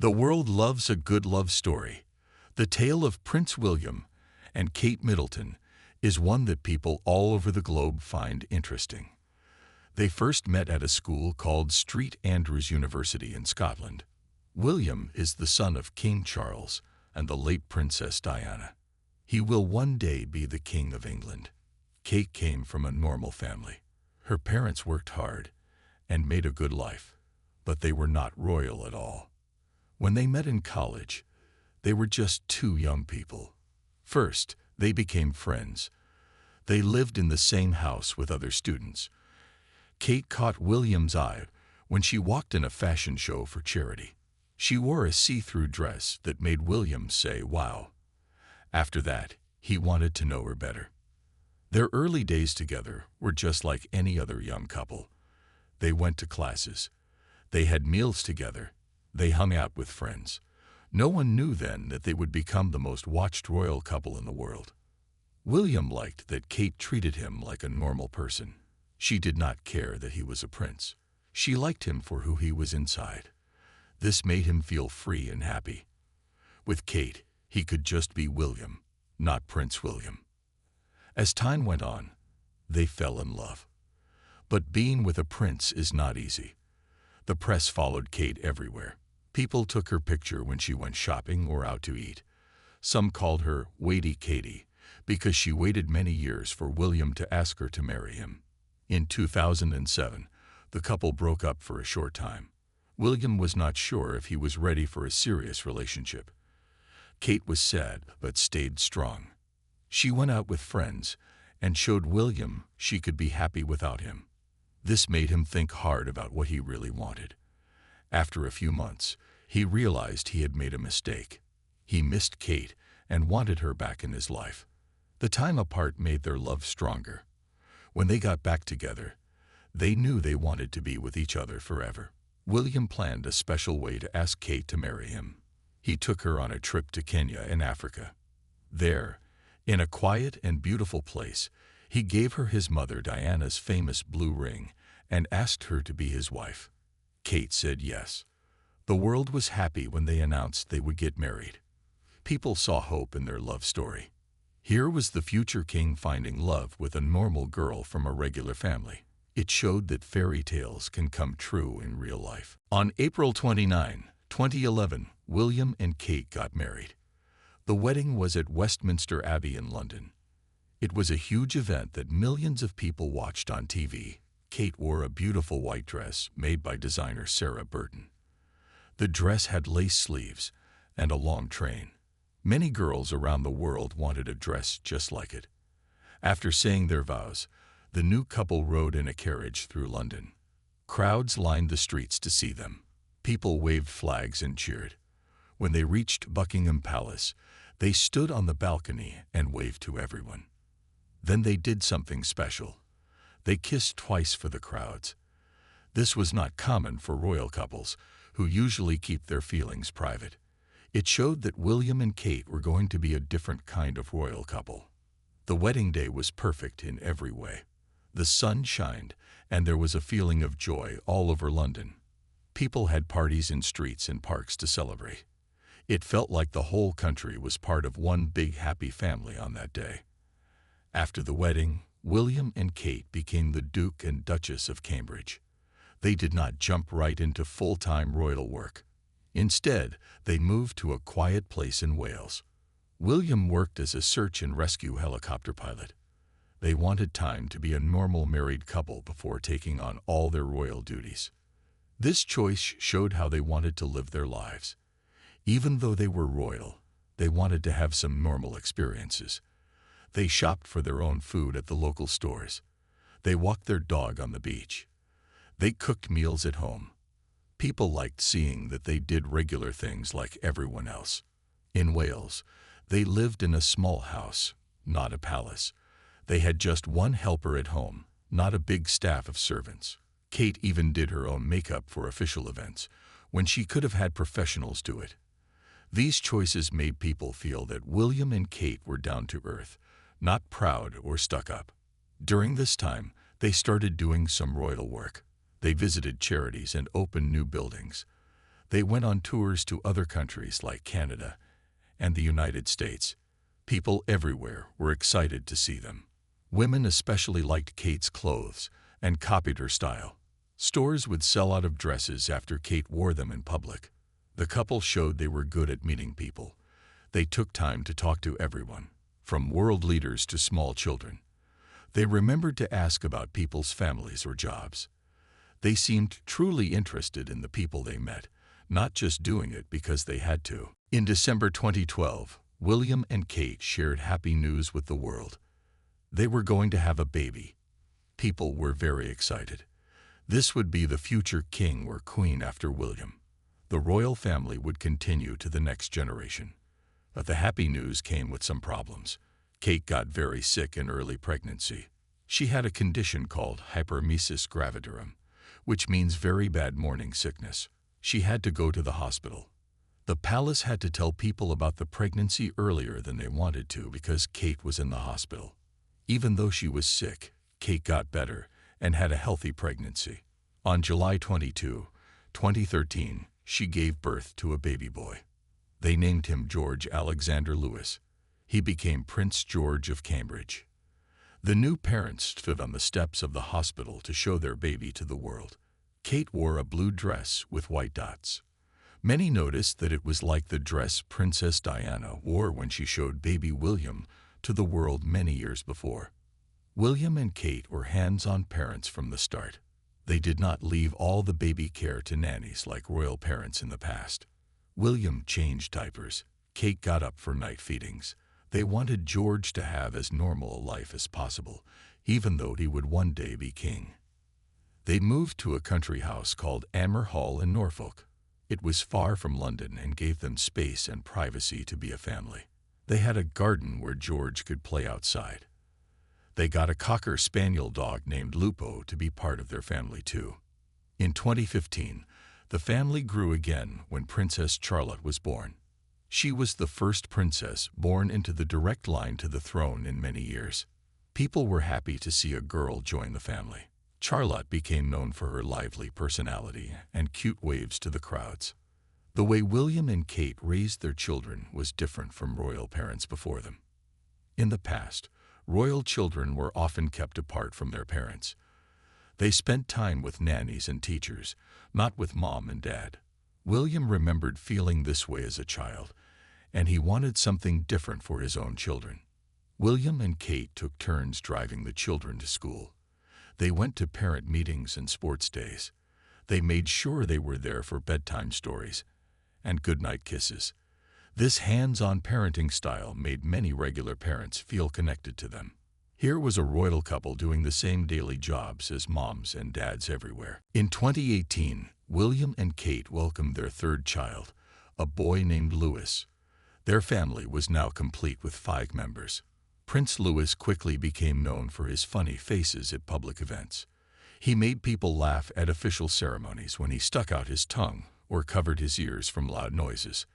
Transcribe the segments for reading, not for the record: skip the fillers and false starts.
The world loves a good love story. The tale of Prince William and Kate Middleton is one that people all over the globe find interesting. They first met at a school called St Andrews University in Scotland. William is the son of King Charles and the late Princess Diana. He will one day be the King of England. Kate came from a normal family. Her parents worked hard and made a good life, but they were not royal at all. When they met in college, they were just two young people. First, they became friends. They lived in the same house with other students. Kate caught William's eye when she walked in a fashion show for charity. She wore a see-through dress that made William say, "Wow." After that, he wanted to know her better. Their early days together were just like any other young couple. They went to classes. They had meals together. They hung out with friends. No one knew then that they would become the most watched royal couple in the world. William liked that Kate treated him like a normal person. She did not care that he was a prince. She liked him for who he was inside. This made him feel free and happy. With Kate, he could just be William, not Prince William. As time went on, they fell in love. But being with a prince is not easy. The press followed Kate everywhere. People took her picture when she went shopping or out to eat. Some called her Waity Katie because she waited many years for William to ask her to marry him. In 2007, the couple broke up for a short time. William was not sure if he was ready for a serious relationship. Kate was sad but stayed strong. She went out with friends and showed William she could be happy without him. This made him think hard about what he really wanted. After a few months, he realized he had made a mistake. He missed Kate and wanted her back in his life. The time apart made their love stronger. When they got back together, they knew they wanted to be with each other forever. William planned a special way to ask Kate to marry him. He took her on a trip to Kenya in Africa. There, in a quiet and beautiful place, he gave her his mother Diana's famous blue ring and asked her to be his wife. Kate said yes. The world was happy when they announced they would get married. People saw hope in their love story. Here was the future king finding love with a normal girl from a regular family. It showed that fairy tales can come true in real life. On April 29, 2011, William and Kate got married. The wedding was at Westminster Abbey in London. It was a huge event that millions of people watched on TV. Kate wore a beautiful white dress made by designer Sarah Burton. The dress had lace sleeves and a long train. Many girls around the world wanted a dress just like it. After saying their vows, the new couple rode in a carriage through London. Crowds lined the streets to see them. People waved flags and cheered. When they reached Buckingham Palace, they stood on the balcony and waved to everyone. Then they did something special. They kissed twice for the crowds. This was not common for royal couples, who usually keep their feelings private. It showed that William and Kate were going to be a different kind of royal couple. The wedding day was perfect in every way. The sun shined, and there was a feeling of joy all over London. People had parties in streets and parks to celebrate. It felt like the whole country was part of one big happy family on that day. After the wedding, William and Kate became the Duke and Duchess of Cambridge. They did not jump right into full-time royal work. Instead, they moved to a quiet place in Wales. William worked as a search and rescue helicopter pilot. They wanted time to be a normal married couple before taking on all their royal duties. This choice showed how they wanted to live their lives. Even though they were royal, they wanted to have some normal experiences. They shopped for their own food at the local stores. They walked their dog on the beach. They cooked meals at home. People liked seeing that they did regular things like everyone else. In Wales, they lived in a small house, not a palace. They had just one helper at home, not a big staff of servants. Kate even did her own makeup for official events, when she could have had professionals do it. These choices made people feel that William and Kate were down to earth, not proud or stuck up. During this time, they started doing some royal work. They visited charities and opened new buildings. They went on tours to other countries like Canada and the United States. People everywhere were excited to see them. Women especially liked Kate's clothes and copied her style. Stores would sell out of dresses after Kate wore them in public. The couple showed they were good at meeting people. They took time to talk to everyone, from world leaders to small children. They remembered to ask about people's families or jobs. They seemed truly interested in the people they met, not just doing it because they had to. In December 2012, William and Kate shared happy news with the world. They were going to have a baby. People were very excited. This would be the future king or queen after William. The royal family would continue to the next generation. But the happy news came with some problems. Kate got very sick in early pregnancy. She had a condition called hyperemesis gravidarum, which means very bad morning sickness. She had to go to the hospital. The palace had to tell people about the pregnancy earlier than they wanted to because Kate was in the hospital. Even though she was sick, Kate got better and had a healthy pregnancy. On July 22, 2013, she gave birth to a baby boy. They named him George Alexander Louis. He became Prince George of Cambridge. The new parents stood on the steps of the hospital to show their baby to the world. Kate wore a blue dress with white dots. Many noticed that it was like the dress Princess Diana wore when she showed baby William to the world many years before. William and Kate were hands-on parents from the start. They did not leave all the baby care to nannies like royal parents in the past. William changed diapers. Kate got up for night feedings. They wanted George to have as normal a life as possible, even though he would one day be king. They moved to a country house called Amer Hall in Norfolk. It was far from London and gave them space and privacy to be a family. They had a garden where George could play outside. They got a Cocker Spaniel dog named Lupo to be part of their family too. In 2015, the family grew again when Princess Charlotte was born. She was the first princess born into the direct line to the throne in many years. People were happy to see a girl join the family. Charlotte became known for her lively personality and cute waves to the crowds. The way William and Kate raised their children was different from royal parents before them. In the past, royal children were often kept apart from their parents. They spent time with nannies and teachers, not with mom and dad. William remembered feeling this way as a child, and he wanted something different for his own children. William and Kate took turns driving the children to school. They went to parent meetings and sports days. They made sure they were there for bedtime stories and goodnight kisses. This hands-on parenting style made many regular parents feel connected to them. Here was a royal couple doing the same daily jobs as moms and dads everywhere. In 2018, William and Kate welcomed their third child, a boy named Louis. Their family was now complete with 5 members. Prince Louis quickly became known for his funny faces at public events. He made people laugh at official ceremonies when he stuck out his tongue or covered his ears from loud noises.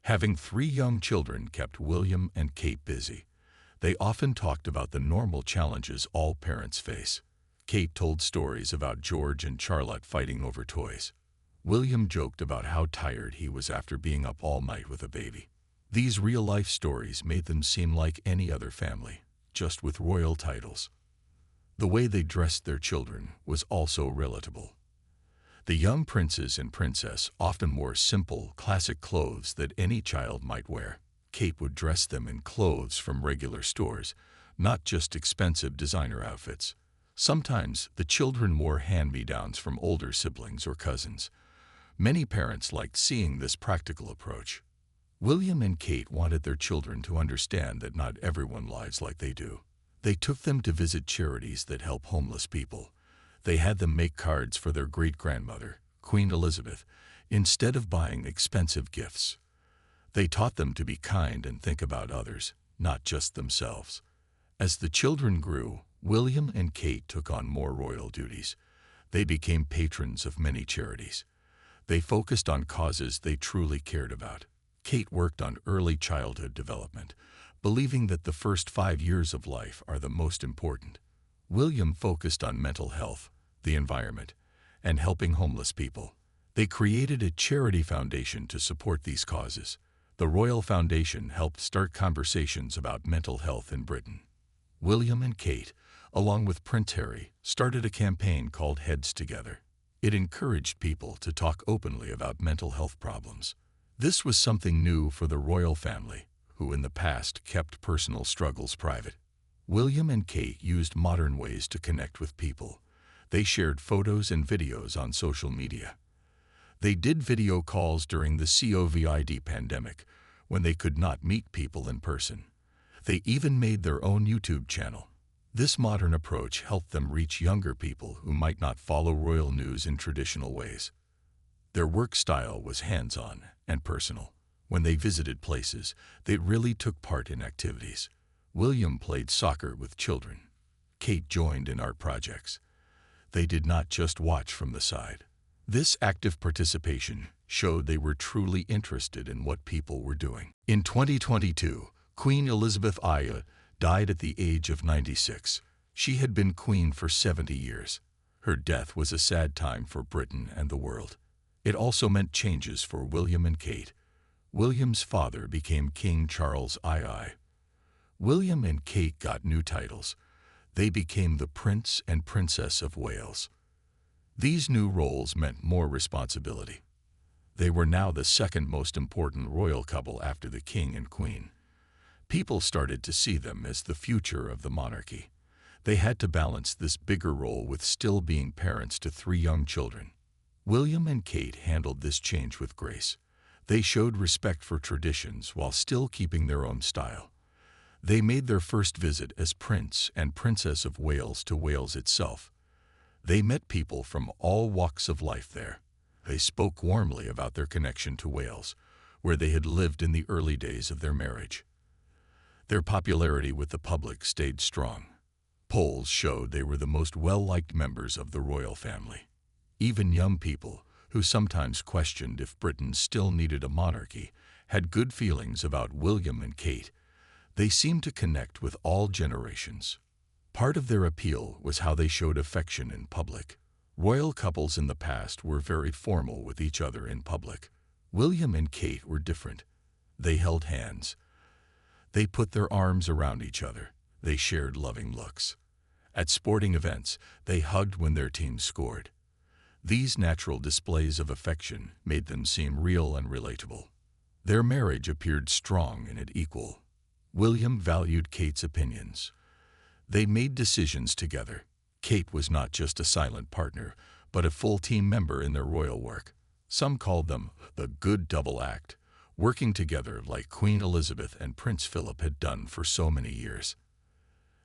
Having 3 young children kept William and Kate busy. They often talked about the normal challenges all parents face. Kate told stories about George and Charlotte fighting over toys. William joked about how tired he was after being up all night with a baby. These real-life stories made them seem like any other family, just with royal titles. The way they dressed their children was also relatable. The young princes and princess often wore simple, classic clothes that any child might wear. Kate would dress them in clothes from regular stores, not just expensive designer outfits. Sometimes the children wore hand-me-downs from older siblings or cousins. Many parents liked seeing this practical approach. William and Kate wanted their children to understand that not everyone lives like they do. They took them to visit charities that help homeless people. They had them make cards for their great-grandmother, Queen Elizabeth, instead of buying expensive gifts. They taught them to be kind and think about others, not just themselves. As the children grew, William and Kate took on more royal duties. They became patrons of many charities. They focused on causes they truly cared about. Kate worked on early childhood development, believing that the first 5 years of life are the most important. William focused on mental health, the environment, and helping homeless people. They created a charity foundation to support these causes. The Royal Foundation helped start conversations about mental health in Britain. William and Kate, along with Prince Harry, started a campaign called Heads Together. It encouraged people to talk openly about mental health problems. This was something new for the royal family, who in the past kept personal struggles private. William and Kate used modern ways to connect with people. They shared photos and videos on social media. They did video calls during the COVID pandemic, when they could not meet people in person. They even made their own YouTube channel. This modern approach helped them reach younger people who might not follow royal news in traditional ways. Their work style was hands-on and personal. When they visited places, they really took part in activities. William played soccer with children. Kate joined in art projects. They did not just watch from the side. This active participation showed they were truly interested in what people were doing. In 2022, Queen Elizabeth II died at the age of 96. She had been queen for 70 years. Her death was a sad time for Britain and the world. It also meant changes for William and Kate. William's father became King Charles II. William and Kate got new titles. They became the Prince and Princess of Wales. These new roles meant more responsibility. They were now the second most important royal couple after the King and Queen. People started to see them as the future of the monarchy. They had to balance this bigger role with still being parents to 3 young children. William and Kate handled this change with grace. They showed respect for traditions while still keeping their own style. They made their first visit as Prince and Princess of Wales to Wales itself. They met people from all walks of life there. They spoke warmly about their connection to Wales, where they had lived in the early days of their marriage. Their popularity with the public stayed strong. Polls showed they were the most well-liked members of the royal family. Even young people, who sometimes questioned if Britain still needed a monarchy, had good feelings about William and Kate. They seemed to connect with all generations. Part of their appeal was how they showed affection in public. Royal couples in the past were very formal with each other in public. William and Kate were different. They held hands. They put their arms around each other. They shared loving looks. At sporting events, they hugged when their team scored. These natural displays of affection made them seem real and relatable. Their marriage appeared strong and at equal. William valued Kate's opinions. They made decisions together. Kate was not just a silent partner, but a full team member in their royal work. Some called them the good double act, working together like Queen Elizabeth and Prince Philip had done for so many years.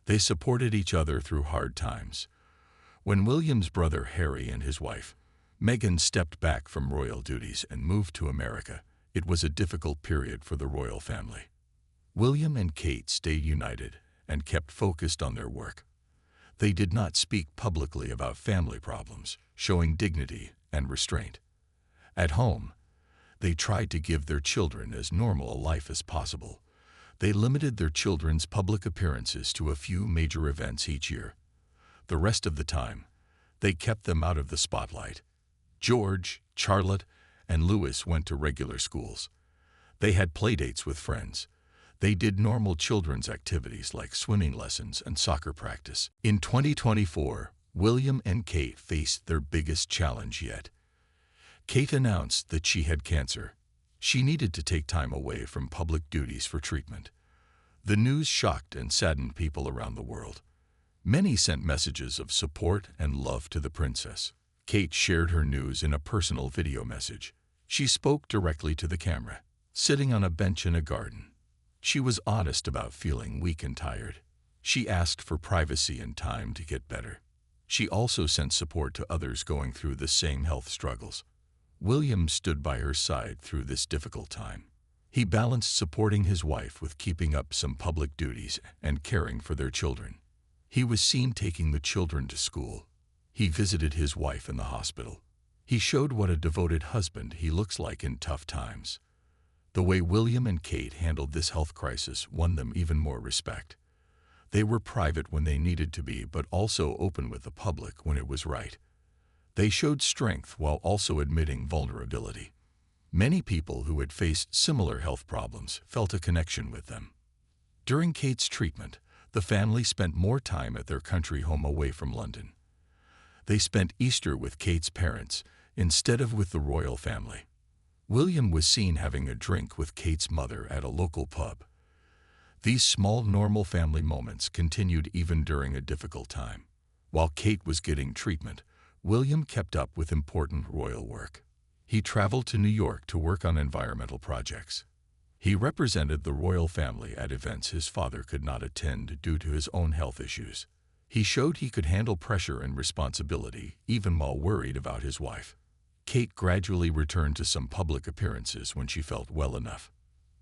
They supported each other through hard times. When William's brother Harry and his wife, Meghan, stepped back from royal duties and moved to America, it was a difficult period for the royal family. William and Kate stayed united and kept focused on their work. They did not speak publicly about family problems, showing dignity and restraint. At home, they tried to give their children as normal a life as possible. They limited their children's public appearances to a few major events each year. The rest of the time, they kept them out of the spotlight. George, Charlotte, and Louis went to regular schools. They had playdates with friends. They did normal children's activities like swimming lessons and soccer practice. In 2024, William and Kate faced their biggest challenge yet. Kate announced that she had cancer. She needed to take time away from public duties for treatment. The news shocked and saddened people around the world. Many sent messages of support and love to the princess. Kate shared her news in a personal video message. She spoke directly to the camera, sitting on a bench in a garden. She was honest about feeling weak and tired. She asked for privacy and time to get better. She also sent support to others going through the same health struggles. William stood by her side through this difficult time. He balanced supporting his wife with keeping up some public duties and caring for their children. He was seen taking the children to school. He visited his wife in the hospital. He showed what a devoted husband he looks like in tough times. The way William and Kate handled this health crisis won them even more respect. They were private when they needed to be, but also open with the public when it was right. They showed strength while also admitting vulnerability. Many people who had faced similar health problems felt a connection with them. During Kate's treatment, the family spent more time at their country home away from London. They spent Easter with Kate's parents instead of with the royal family. William was seen having a drink with Kate's mother at a local pub. These small, normal family moments continued even during a difficult time. While Kate was getting treatment, William kept up with important royal work. He traveled to New York to work on environmental projects. He represented the royal family at events his father could not attend due to his own health issues. He showed he could handle pressure and responsibility, even while worried about his wife. Kate gradually returned to some public appearances when she felt well enough.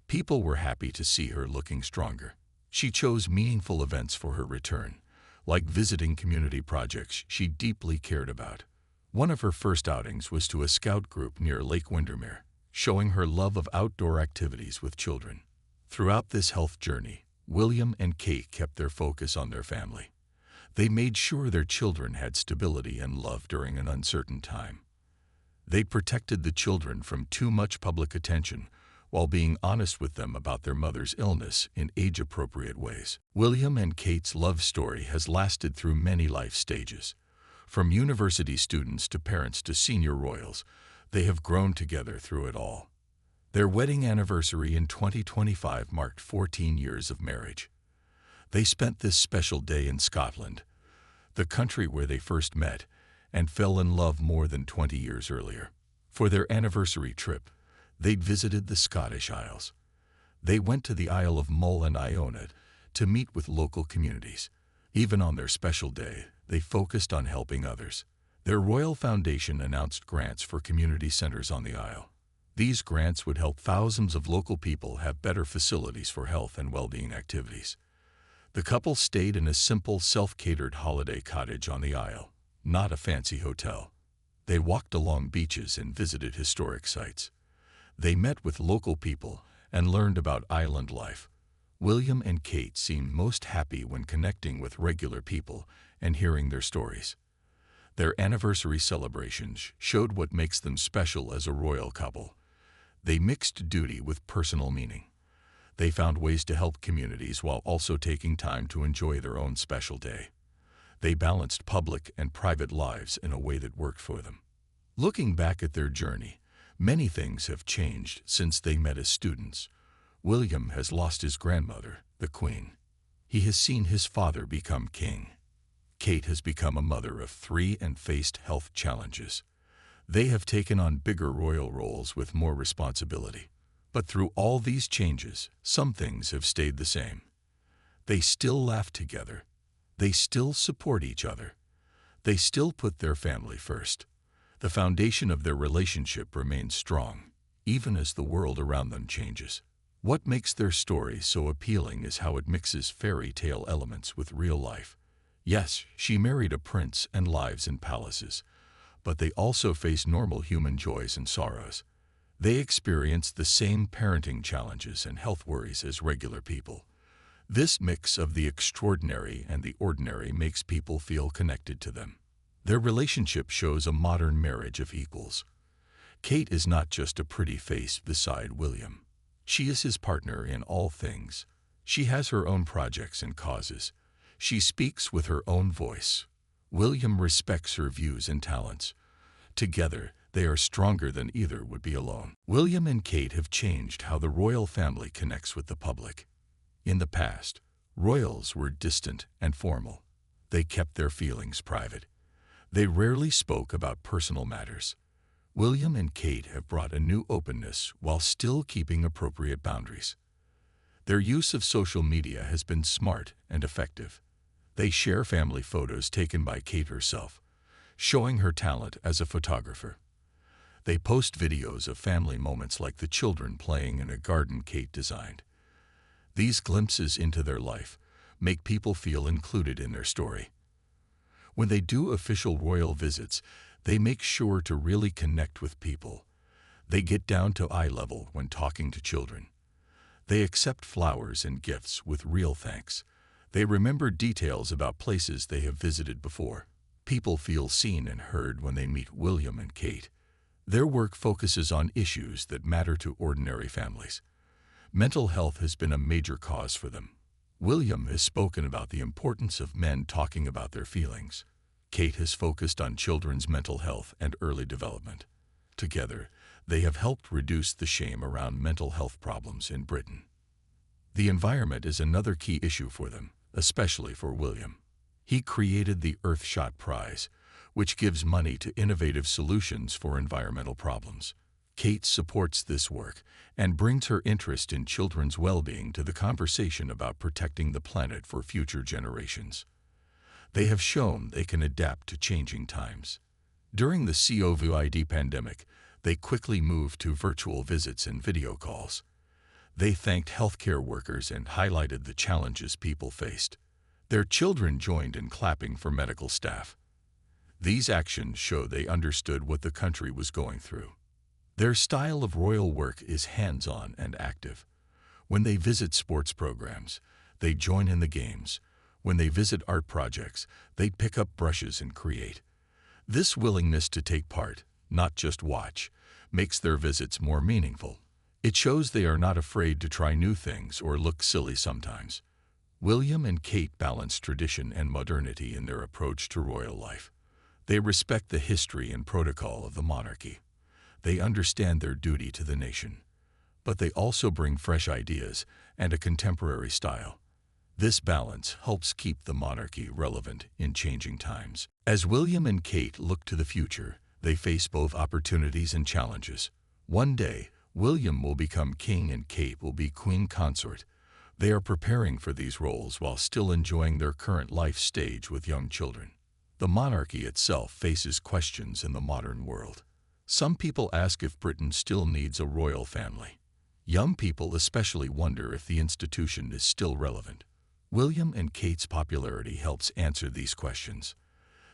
People were happy to see her looking stronger. She chose meaningful events for her return, like visiting community projects she deeply cared about. One of her first outings was to a scout group near Lake Windermere, showing her love of outdoor activities with children. Throughout this health journey, William and Kate kept their focus on their family. They made sure their children had stability and love during an uncertain time. They protected the children from too much public attention while being honest with them about their mother's illness in age-appropriate ways. William and Kate's love story has lasted through many life stages. From university students to parents to senior royals, they have grown together through it all. Their wedding anniversary in 2025 marked 14 years of marriage. They spent this special day in Scotland, the country where they first met, and fell in love more than 20 years earlier. For their anniversary trip, they'd visited the Scottish Isles. They went to the Isle of Mull and Iona to meet with local communities. Even on their special day, they focused on helping others. Their Royal Foundation announced grants for community centers on the Isle. These grants would help thousands of local people have better facilities for health and well-being activities. The couple stayed in a simple, self-catered holiday cottage on the Isle, not a fancy hotel. They walked along beaches and visited historic sites. They met with local people and learned about island life. William and Kate seemed most happy when connecting with regular people and hearing their stories. Their anniversary celebrations showed what makes them special as a royal couple. They mixed duty with personal meaning. They found ways to help communities while also taking time to enjoy their own special day. They balanced public and private lives in a way that worked for them. Looking back at their journey, many things have changed since they met as students. William has lost his grandmother, the Queen. He has seen his father become king. Kate has become a mother of 3 and faced health challenges. They have taken on bigger royal roles with more responsibility. But through all these changes, some things have stayed the same. They still laugh together. They still support each other. They still put their family first. The foundation of their relationship remains strong, even as the world around them changes. What makes their story so appealing is how it mixes fairy tale elements with real life. Yes, she married a prince and lives in palaces, but they also face normal human joys and sorrows. They experience the same parenting challenges and health worries as regular people. This mix of the extraordinary and the ordinary makes people feel connected to them. Their relationship shows a modern marriage of equals. Kate is not just a pretty face beside William. She is his partner in all things. She has her own projects and causes. She speaks with her own voice. William respects her views and talents. Together, they are stronger than either would be alone. William and Kate have changed how the royal family connects with the public. In the past, royals were distant and formal. They kept their feelings private. They rarely spoke about personal matters. William and Kate have brought a new openness while still keeping appropriate boundaries. Their use of social media has been smart and effective. They share family photos taken by Kate herself, showing her talent as a photographer. They post videos of family moments like the children playing in a garden Kate designed. These glimpses into their life make people feel included in their story. When they do official royal visits, they make sure to really connect with people. They get down to eye level when talking to children. They accept flowers and gifts with real thanks. They remember details about places they have visited before. People feel seen and heard when they meet William and Kate. Their work focuses on issues that matter to ordinary families. Mental health has been a major cause for them. William has spoken about the importance of men talking about their feelings. Kate has focused on children's mental health and early development. Together, they have helped reduce the shame around mental health problems in Britain. The environment is another key issue for them, especially for William. He created the Earthshot Prize, which gives money to innovative solutions for environmental problems. Kate supports this work and brings her interest in children's well-being to the conversation about protecting the planet for future generations. They have shown they can adapt to changing times. During the COVID pandemic, they quickly moved to virtual visits and video calls. They thanked healthcare workers and highlighted the challenges people faced. Their children joined in clapping for medical staff. These actions show they understood what the country was going through. Their style of royal work is hands-on and active. When they visit sports programs, they join in the games. When they visit art projects, they pick up brushes and create. This willingness to take part, not just watch, makes their visits more meaningful. It shows they are not afraid to try new things or look silly sometimes. William and Kate balance tradition and modernity in their approach to royal life. They respect the history and protocol of the monarchy. They understand their duty to the nation. But they also bring fresh ideas and a contemporary style. This balance helps keep the monarchy relevant in changing times. As William and Kate look to the future, they face both opportunities and challenges. One day, William will become king and Kate will be queen consort. They are preparing for these roles while still enjoying their current life stage with young children. The monarchy itself faces questions in the modern world. Some people ask if Britain still needs a royal family. Young people especially wonder if the institution is still relevant. William and Kate's popularity helps answer these questions.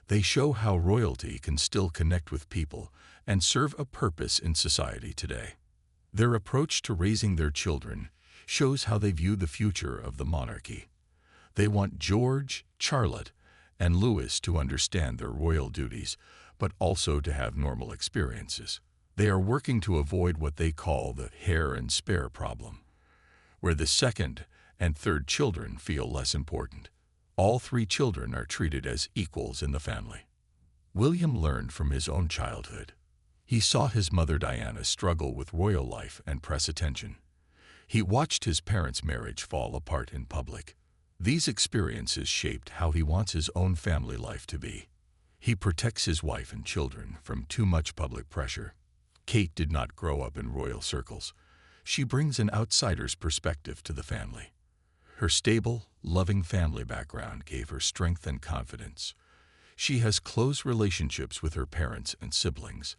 They show how royalty can still connect with people and serve a purpose in society today. Their approach to raising their children shows how they view the future of the monarchy. They want George, Charlotte, and Louis to understand their royal duties, but also to have normal experiences. They are working to avoid what they call the heir and spare problem, where the second and third children feel less important. All three children are treated as equals in the family. William learned from his own childhood. He saw his mother Diana struggle with royal life and press attention. He watched his parents' marriage fall apart in public. These experiences shaped how he wants his own family life to be. He protects his wife and children from too much public pressure. Kate did not grow up in royal circles. She brings an outsider's perspective to the family. Her stable, loving family background gave her strength and confidence. She has close relationships with her parents and siblings.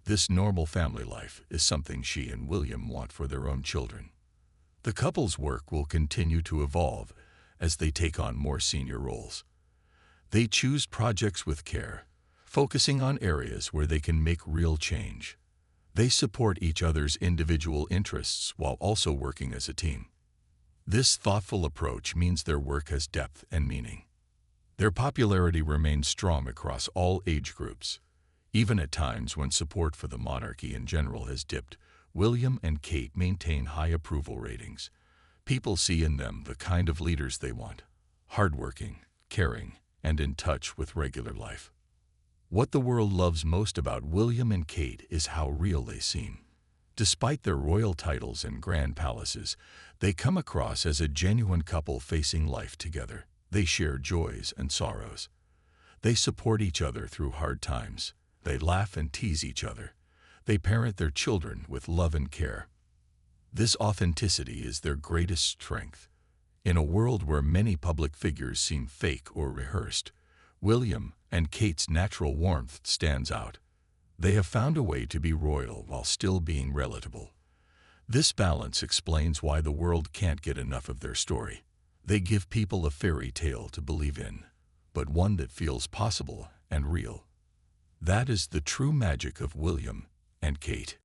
This normal family life is something she and William want for their own children. The couple's work will continue to evolve as they take on more senior roles. They choose projects with care, focusing on areas where they can make real change. They support each other's individual interests while also working as a team. This thoughtful approach means their work has depth and meaning. Their popularity remains strong across all age groups. Even at times when support for the monarchy in general has dipped, William and Kate maintain high approval ratings. People see in them the kind of leaders they want: hardworking, caring, and in touch with regular life. What the world loves most about William and Kate is how real they seem. Despite their royal titles and grand palaces, they come across as a genuine couple facing life together. They share joys and sorrows. They support each other through hard times. They laugh and tease each other. They parent their children with love and care. This authenticity is their greatest strength. In a world where many public figures seem fake or rehearsed, William and Kate's natural warmth stands out. They have found a way to be royal while still being relatable. This balance explains why the world can't get enough of their story. They give people a fairy tale to believe in, but one that feels possible and real. That is the true magic of William and Kate.